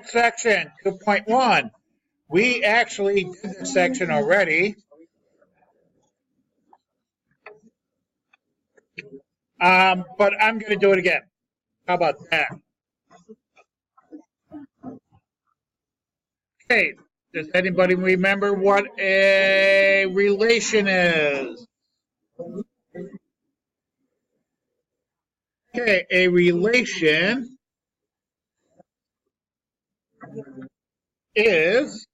Next section, 2.1. We actually did this section already. But I'm going to do it again. How about that? Okay, does anybody remember what a relation is? Okay, a relation is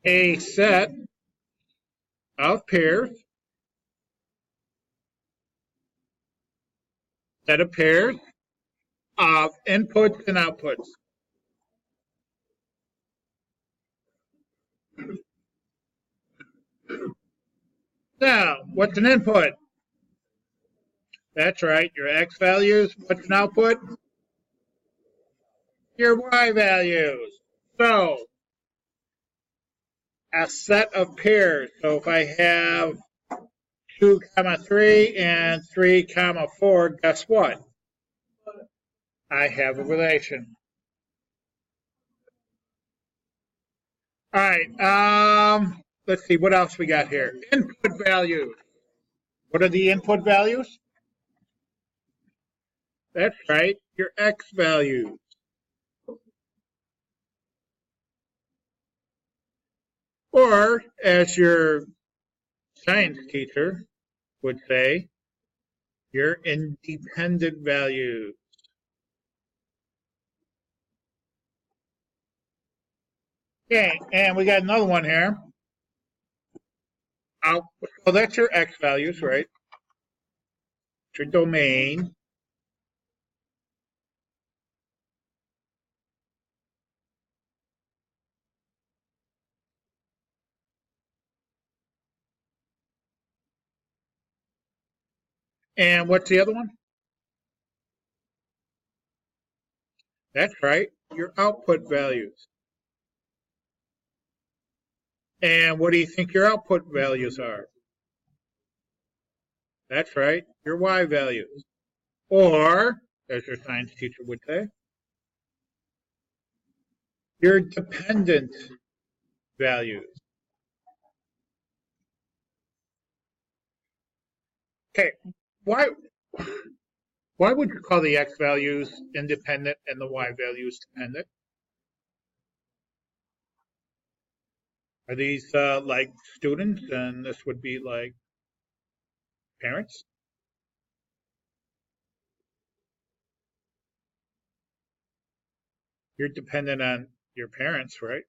a set of pairs of inputs and outputs. Now, what's an input? That's right, your x values. What's an output? Your y values. So, a set of pairs. So if I have 2, 3 and 3, 4, guess what? I have a relation. All right, let's see, what else we got here? Input values. What are the input values? That's right, your x values. Or, as your science teacher would say, your independent values. Okay, and we got another one here. So that's your x values, right? It's your domain. And what's the other one? That's right, your output values. And what do you think your output values are? That's right, your y values. Or, as your science teacher would say, your dependent values. Okay, why would you call the x values independent and the y values dependent? Are these like students, and this would be like parents? You're dependent on your parents, right?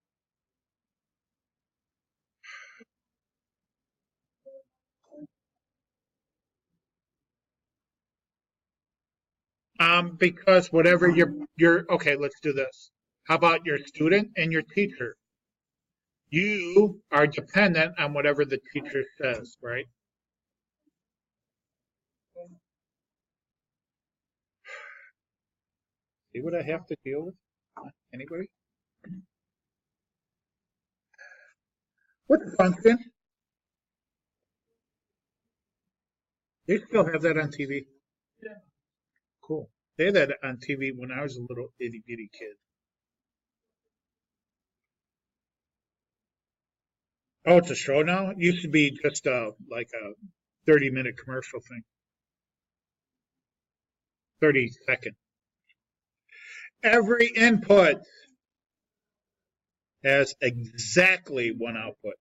Because whatever your okay, let's do this. How about your student and your teacher? You are dependent on whatever the teacher says, right? See what I have to deal with? Anybody? What's function? They still have that on TV. Yeah. Cool. They had that on TV when I was a little itty bitty kid. Oh, it's a show now? It used to be just like a 30-minute commercial thing. 30-second. Every input has exactly one output.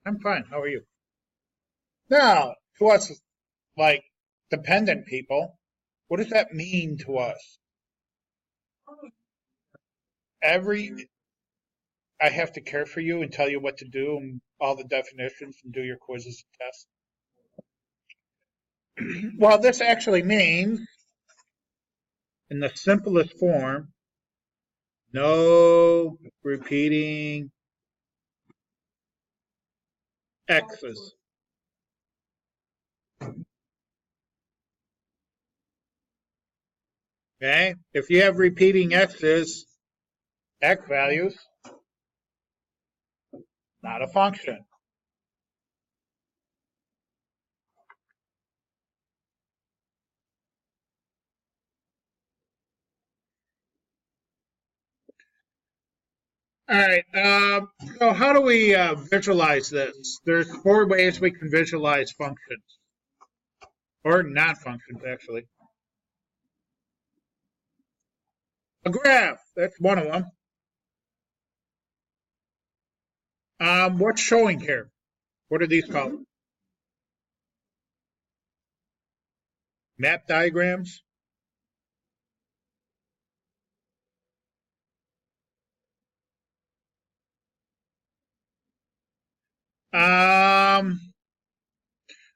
I'm fine. How are you? Now, to us, like dependent people, what does that mean to us? I have to care for you and tell you what to do and all the definitions and do your quizzes and tests. Well, this actually means, in the simplest form, No repeating x's. Okay, if you have repeating x's, x values, not a function. All right, so how do we visualize this? There's 4 ways we can visualize functions, or non-functions actually. A graph, that's one of them. What's showing here? What are these called? Map diagrams?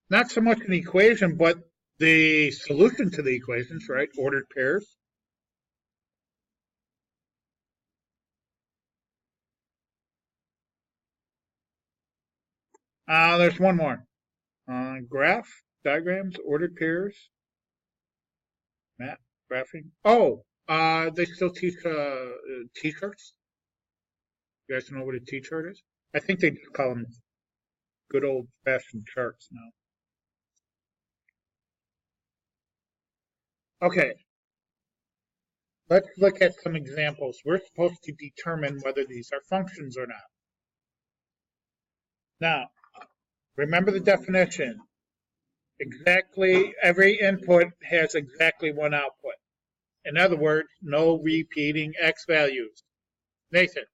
Not so much an equation, but the solution to the equations, right? Ordered pairs. There's one more. Graph, diagrams, ordered pairs, map, graphing. Oh, they still teach t-shirts. You guys know what a t-shirt is? I think they just call them good old-fashioned charts now. Okay. Let's look at some examples. We're supposed to determine whether these are functions or not. Now, remember the definition. Exactly, every input has exactly one output. In other words, no repeating x values. Nathan,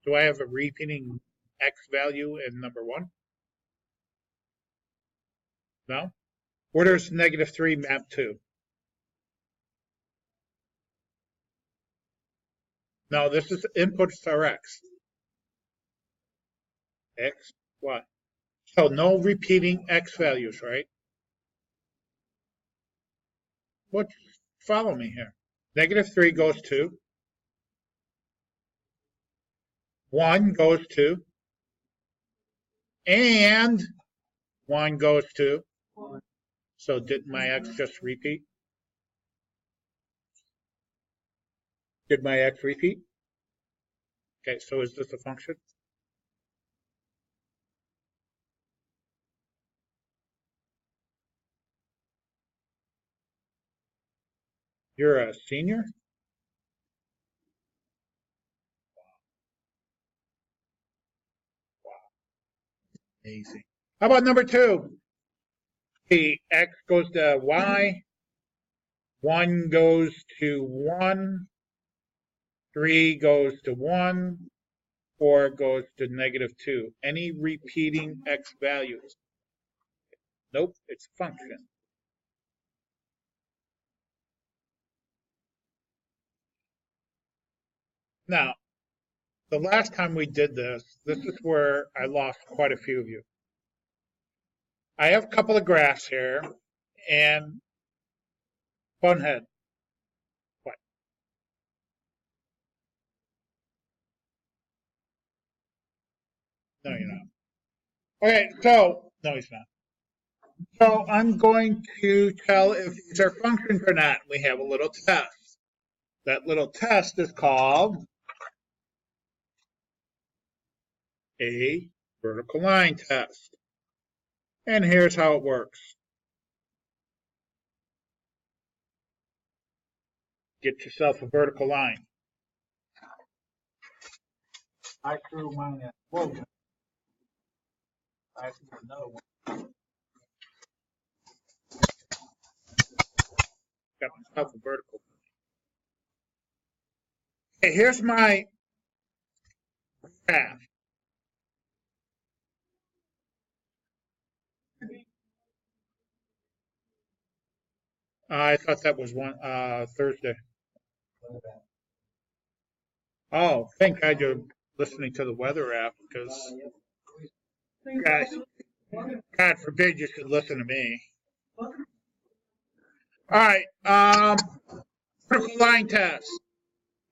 do I have a repeating x value in number 1? No? Where does -3 map to? No, this is inputs are x. X, y. So no repeating x values, right? What? Follow me here. -3 goes to 1 goes to, and 1 goes to. So did my x just repeat? Did my x repeat? Okay, so is this a function? You're a senior? Wow. Amazing. How about number 2? The x goes to y, 1 goes to 1, 3 goes to 1, 4 goes to -2. Any repeating x values? Nope, it's a function. Now, the last time we did this is where I lost quite a few of you. I have a couple of graphs here, and Funhead. What? No, you're not. Okay, so, no, he's not. So I'm going to tell if these are functions or not. We have a little test. That little test is called a vertical line test. And here's how it works. Get yourself a vertical line. I threw mine at. Whoa. I threw another one. Got myself a vertical. Okay, here's my graph. I thought that was one Thursday. Oh, thank God you're listening to the weather app, because guys, God forbid you should listen to me. All right, vertical line test.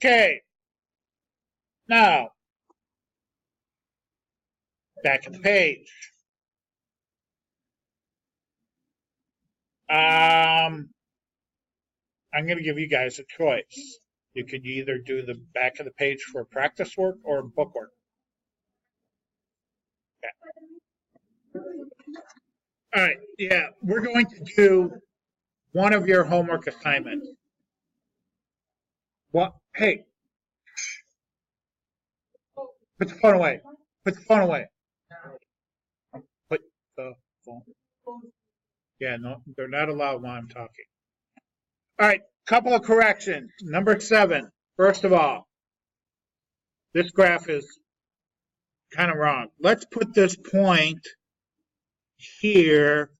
Okay, now back to the page. I'm going to give you guys a choice. You could either do the back of the page for practice work or book work. Okay. All right, yeah, we're going to do one of your homework assignments. What? Hey, put the phone away. Put the phone away. Put the phone. Yeah, no, they're not allowed while I'm talking. All right, couple of corrections. Number 7, first of all, this graph is kind of wrong. Let's put this point here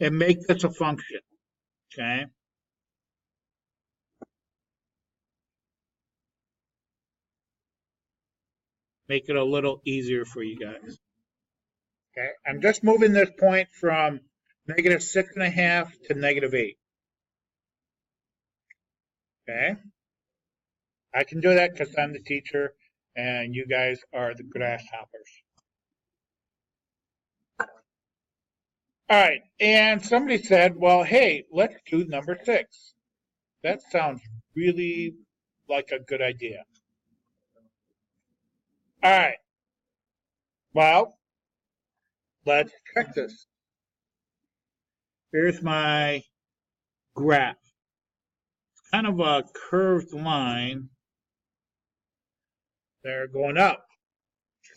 and make this a function, okay? Make it a little easier for you guys. Okay, I'm just moving this point from negative 6.5 to negative 8. Okay, I can do that because I'm the teacher and you guys are the grasshoppers. All right, and somebody said, well, hey, let's do number 6. That sounds really like a good idea. All right, well, let's check this. Here's my graph. It's kind of a curved line. They're going up.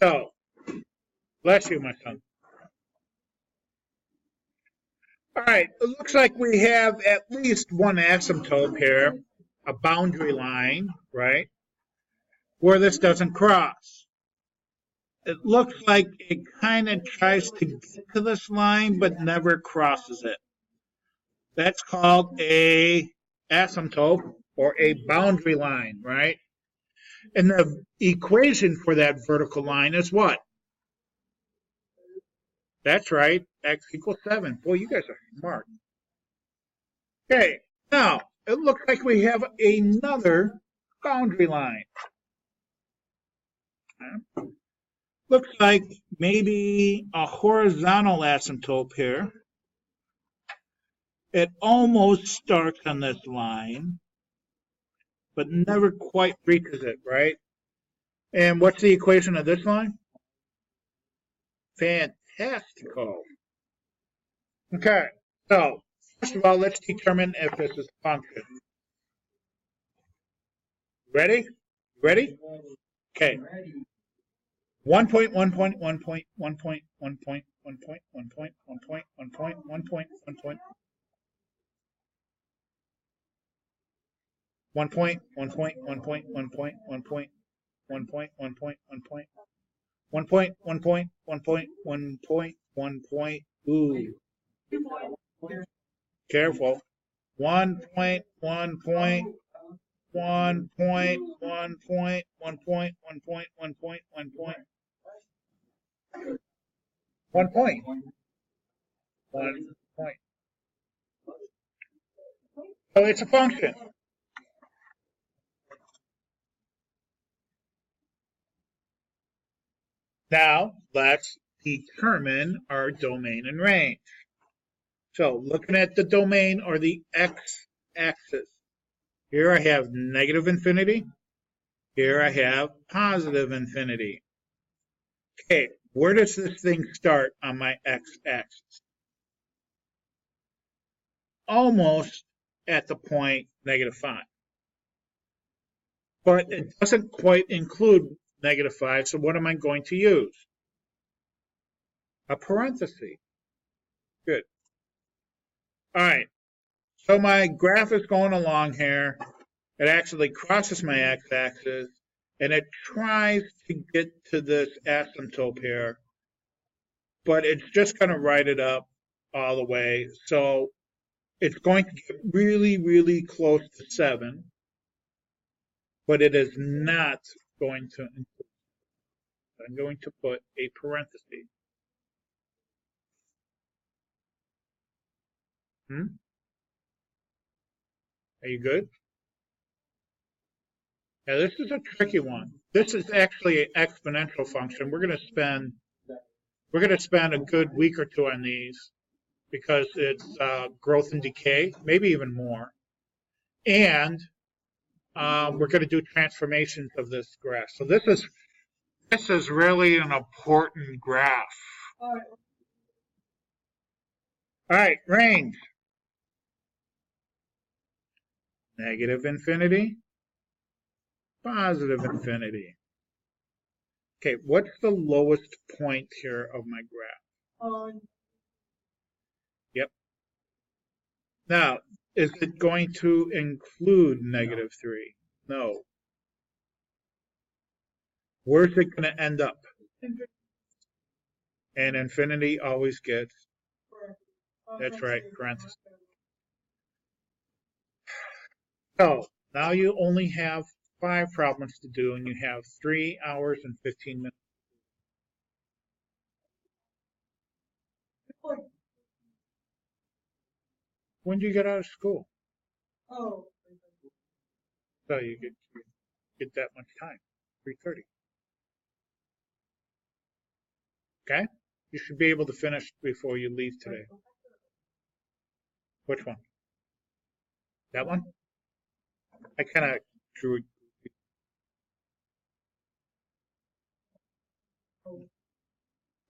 So, bless you, my son. All right, it looks like we have at least one asymptote here, a boundary line, right, where this doesn't cross. It looks like it kind of tries to get to this line, but never crosses it. That's called a asymptote or a boundary line, right? And the equation for that vertical line is what? That's right, x equals 7. Boy, you guys are smart. Okay, now it looks like we have another boundary line. Looks like maybe a horizontal asymptote here. It almost starts on this line, but never quite reaches it, right? And what's the equation of this line? Fantastical. Okay, so first of all, let's determine if this is a function. Ready? Ready? Okay. 1 point, 1 point, 1 point, 1 point, 1 point, 1 point, 1 point, 1 point, 1 point, 1 point, 1 point. 1 point, 1 point, 1 point, 1 point, 1 point, 1 point, 1 point, 1 point. 1 point, 1 point, 1 point, 1 point, 1 point. Ooh. Careful. 1 point, 1 point, 1 point, 1 point, 1 point, 1 point, 1 point, 1 point. 1 point. 1 point. So it's a function. Now let's determine our domain and range. So looking at the domain or the x-axis, here I have negative infinity. Here I have positive infinity. Okay, where does this thing start on my x-axis? Almost at the point negative 5. But it doesn't quite include negative 5, so what am I going to use? A parenthesis. Good. All right, so my graph is going along here. It actually crosses my x-axis, and it tries to get to this asymptote here, but it's just going to write it up all the way. So it's going to get really, really close to 7, but it is not going to include. I'm going to put a parenthesis. Are you good? Yeah, this is a tricky one. This is actually an exponential function. We're going to spend a good week or two on these because it's growth and decay, maybe even more. And we're going to do transformations of this graph. So this is really an important graph. All right, range. Negative infinity, positive infinity. Okay, what's the lowest point here of my graph? Yep. Now, is it going to include negative 3? No. Where's it going to end up? And infinity always gets, that's right, parentheses. So now you only have 5 problems to do, and you have 3 hours and 15 minutes. When do you get out of school? Oh. So you get that much time, 3:30. Okay? You should be able to finish before you leave today. Which one? That one? I kind of drew.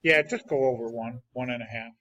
Yeah, just go over one and a half.